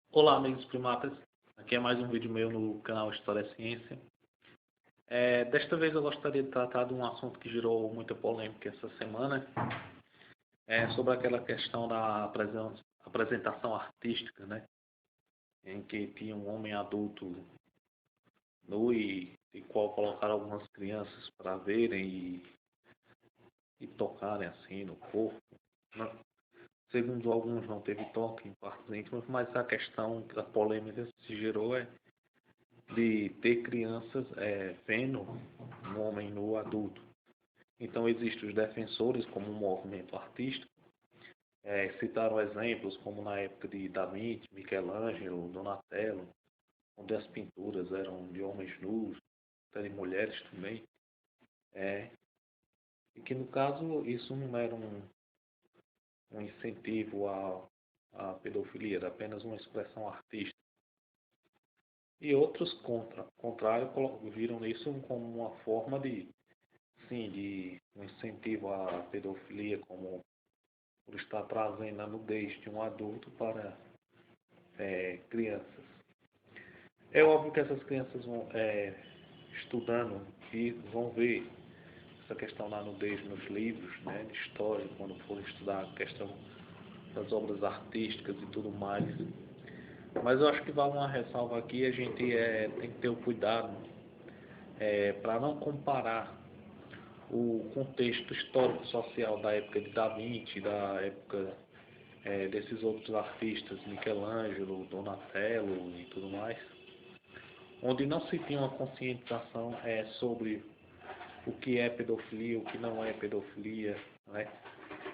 Olá, amigos primatas. Aqui é mais um vídeo meu no canal História Ciência. Desta vez eu gostaria de tratar de um assunto que gerou muita polêmica essa semana, sobre aquela questão da apresentação artística, né? Em que tinha um homem adulto nu e qual colocaram algumas crianças para verem e tocarem assim no corpo, né? Segundo alguns não teve toque em partes íntimas, mas a questão, a polêmica que se gerou de ter crianças vendo um homem nu adulto. Então existem os defensores como um movimento artístico, citaram exemplos como na época de Da Vinci, Michelangelo, Donatello, onde as pinturas eram de homens nus, até de mulheres também, é, e que no caso isso não era um incentivo à pedofilia, era apenas uma expressão artística. E outros contrário, viram isso como uma forma de, sim, de um incentivo à pedofilia, como por estar trazendo a nudez de um adulto para crianças. É óbvio que essas crianças vão estudando e vão ver essa questão da nudez nos livros, né, de história, quando forem estudar a questão das obras artísticas e tudo mais. Mas eu acho que vale uma ressalva aqui, a gente tem que ter o cuidado para não comparar o contexto histórico-social da época de Da Vinci, da época desses outros artistas, Michelangelo, Donatello e tudo mais, onde não se tinha uma conscientização sobre o que é pedofilia, o que não é pedofilia, né?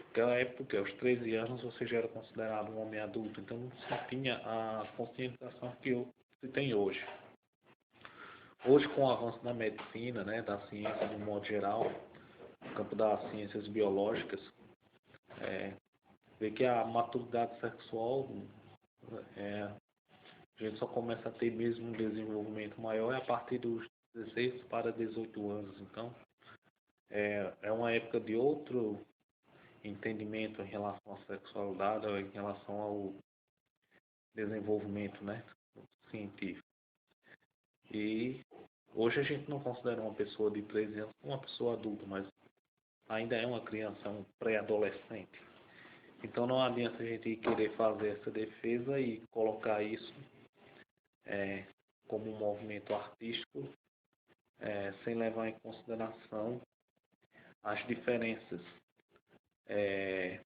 Naquela época, aos 13 anos, você já era considerado um homem adulto, então não se tinha a conscientização que se tem hoje. Hoje, com o avanço da medicina, né, da ciência de um modo geral, no campo das ciências biológicas, vê que a maturidade sexual, é, a gente só começa a ter mesmo um desenvolvimento maior a partir dos 16 para 18 anos. Então, é uma época de outro entendimento em relação à sexualidade, ou em relação ao desenvolvimento, né, científico. E hoje a gente não considera uma pessoa de 13 anos uma pessoa adulta, mas ainda é uma criança, um pré-adolescente. Então não adianta a gente querer fazer essa defesa e colocar isso é, como um movimento artístico, sem levar em consideração as diferenças é,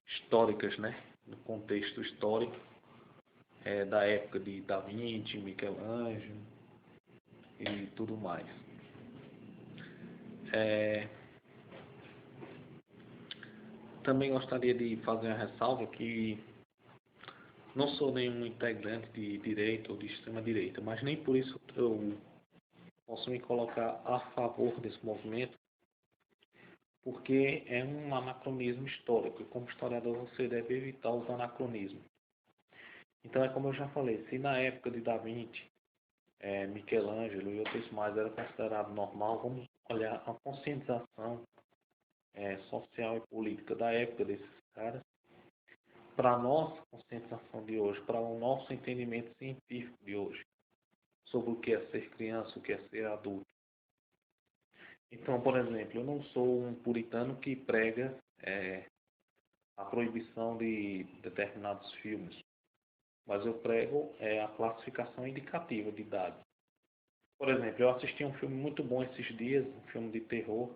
históricas, né, no contexto histórico da época de Da Vinci, Michelangelo e tudo mais. É, também gostaria de fazer uma ressalva que não sou nenhum integrante de direita ou de extrema-direita, mas nem por isso eu posso me colocar a favor desse movimento, porque é um anacronismo histórico, e como historiador você deve evitar os anacronismos. Então é como eu já falei, se na época de Da Vinci, Michelangelo e outros mais era considerado normal, vamos olhar a conscientização social e política da época desses caras, para a nossa conscientização de hoje, para o nosso entendimento científico de hoje, sobre o que é ser criança, o que é ser adulto. Então, por exemplo, eu não sou um puritano que prega a proibição de determinados filmes, mas eu prego a classificação indicativa de idade. Por exemplo, eu assisti um filme muito bom esses dias, um filme de terror,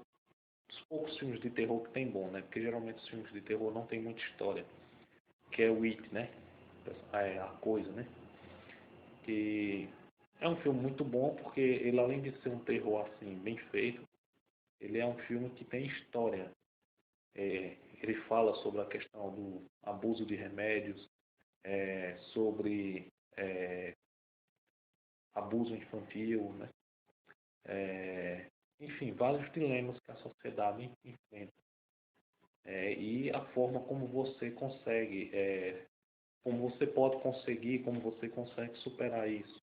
dos poucos filmes de terror que tem bom, né? Porque geralmente os filmes de terror não tem muita história, que é o It, né? A coisa, né? Que é um filme muito bom porque ele, além de ser um terror assim bem feito, ele é um filme que tem história. Ele fala sobre a questão do abuso de remédios, sobre abuso infantil, né? Enfim, vários dilemas que a sociedade enfrenta. E a forma como você consegue, como você pode conseguir, como você consegue superar isso.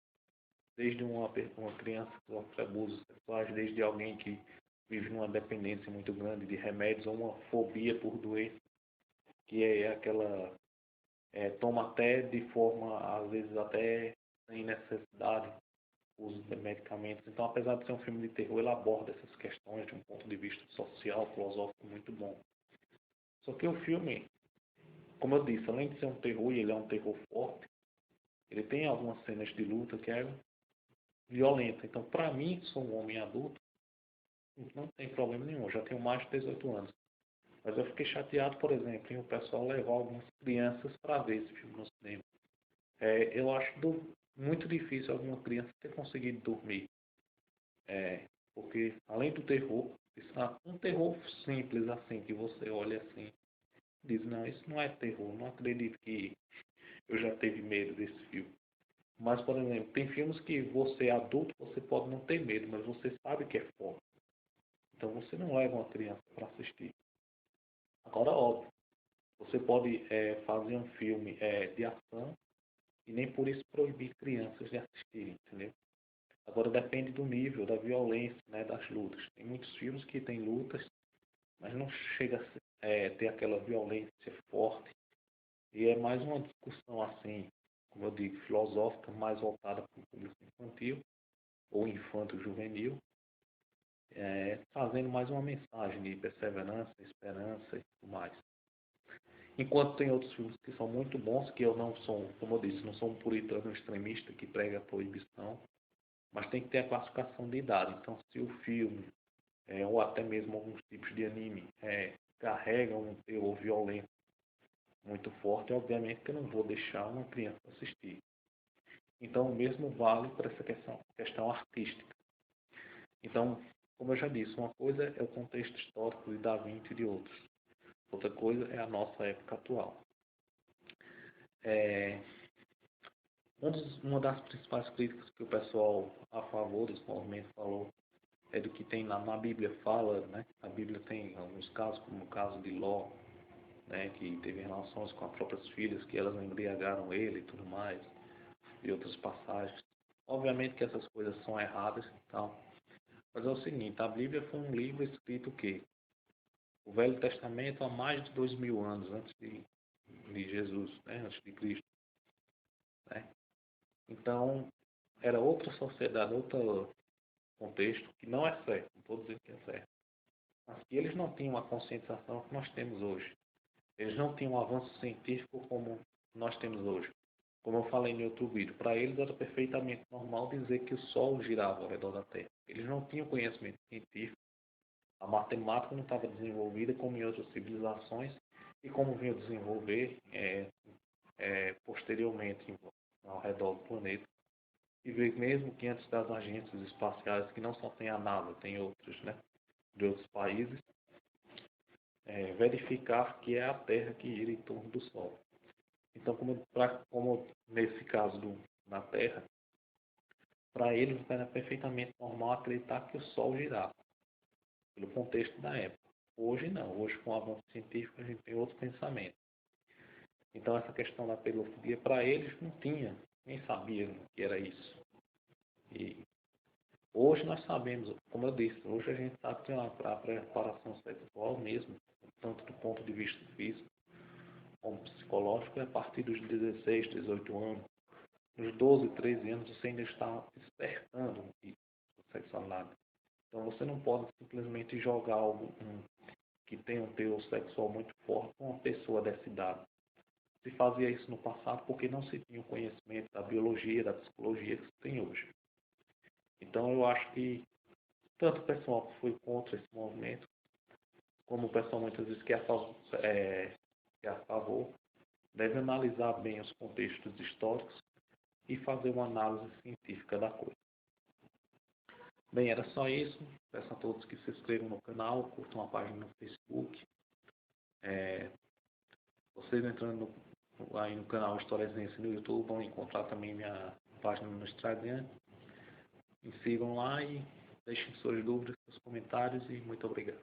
Desde uma criança que sofre abusos sexuais, desde alguém que vive numa dependência muito grande de remédios ou uma fobia por doença, que é aquela toma até de forma, às vezes até sem necessidade, o uso de medicamentos. Então, apesar de ser um filme de terror, ele aborda essas questões de um ponto de vista social, filosófico muito bom. Só que o filme, como eu disse, além de ser um terror, e ele é um terror forte, ele tem algumas cenas de luta que é violenta. Então, para mim, sou um homem adulto, não tem problema nenhum. Eu já tenho mais de 18 anos. Mas eu fiquei chateado, por exemplo, em o pessoal levar algumas crianças para ver esse filme no cinema. Eu acho muito difícil alguma criança ter conseguido dormir. Porque, além do terror, um terror simples assim, que você olha assim, diz, não, isso não é terror, não acredito que eu já teve medo desse filme. Mas, por exemplo, tem filmes que você adulto, você pode não ter medo, mas você sabe que é forte. Então você não leva uma criança para assistir. Agora, óbvio, você pode fazer um filme de ação e nem por isso proibir crianças de assistirem, entendeu? Agora depende do nível, da violência, né, das lutas. Tem muitos filmes que tem lutas, mas não chega a ter aquela violência forte. E é mais uma discussão assim, como eu digo, filosófica, mais voltada para o público infantil ou infanto-juvenil, trazendo mais uma mensagem de perseverança, esperança e tudo mais. Enquanto tem outros filmes que são muito bons, que eu não sou, como eu disse, não sou um puritano extremista que prega a proibição, mas tem que ter a classificação de idade. Então, se o filme, ou até mesmo alguns tipos de anime, carregam um teor violento muito forte, obviamente que eu não vou deixar uma criança assistir. Então, o mesmo vale para essa questão artística. Então, como eu já disse, uma coisa é o contexto histórico de Da Vinci e de outros. Outra coisa é a nossa época atual. É, uma das principais críticas que o pessoal a favor desse movimento falou é do que tem na Bíblia fala, né? A Bíblia tem alguns casos, como o caso de Ló, né? Que teve relações com as próprias filhas, que elas embriagaram ele e tudo mais, e outras passagens. Obviamente que essas coisas são erradas e tal, mas é o seguinte, a Bíblia foi um livro escrito o quê? O Velho Testamento há mais de 2000 anos antes de Jesus, né? Antes de Cristo, né? Então, era outra sociedade, outro contexto, que não é certo, não estou dizendo que é certo, mas que eles não tinham a conscientização que nós temos hoje. Eles não tinham um avanço científico como nós temos hoje. Como eu falei no outro vídeo, para eles era perfeitamente normal dizer que o Sol girava ao redor da Terra. Eles não tinham conhecimento científico, a matemática não estava desenvolvida como em outras civilizações e como vinha desenvolver posteriormente ao redor do planeta. E ver mesmo que antes das agências espaciais, que não só tem a NASA, tem outras, né, de outros países, verificar que é a Terra que gira em torno do Sol. Então, como nesse caso na Terra, para eles era perfeitamente normal acreditar que o Sol girava, pelo contexto da época. Hoje não, hoje com o avanço científico a gente tem outro pensamento. Então essa questão da pedofilia para eles não tinha, nem sabia o que era isso. E hoje nós sabemos, como eu disse, hoje a gente sabe que a preparação sexual mesmo, tanto do ponto de vista físico como psicológico, é a partir dos 16, 18 anos. Nos 12, 13 anos você ainda está despertando a sexualidade. Então você não pode simplesmente jogar algo que tem um teor sexual muito forte com uma pessoa dessa idade. Se fazia isso no passado porque não se tinha o conhecimento da biologia, da psicologia que se tem hoje. Então eu acho que tanto o pessoal que foi contra esse movimento, como o pessoal muitas vezes que é a favor, deve analisar bem os contextos históricos e fazer uma análise científica da coisa. Bem, era só isso. Peço a todos que se inscrevam no canal, curtam a página no Facebook. Vocês entrando aí no canal Historiazense no YouTube vão encontrar também minha página no Instagram. Me sigam lá e deixem suas dúvidas, seus comentários e muito obrigado.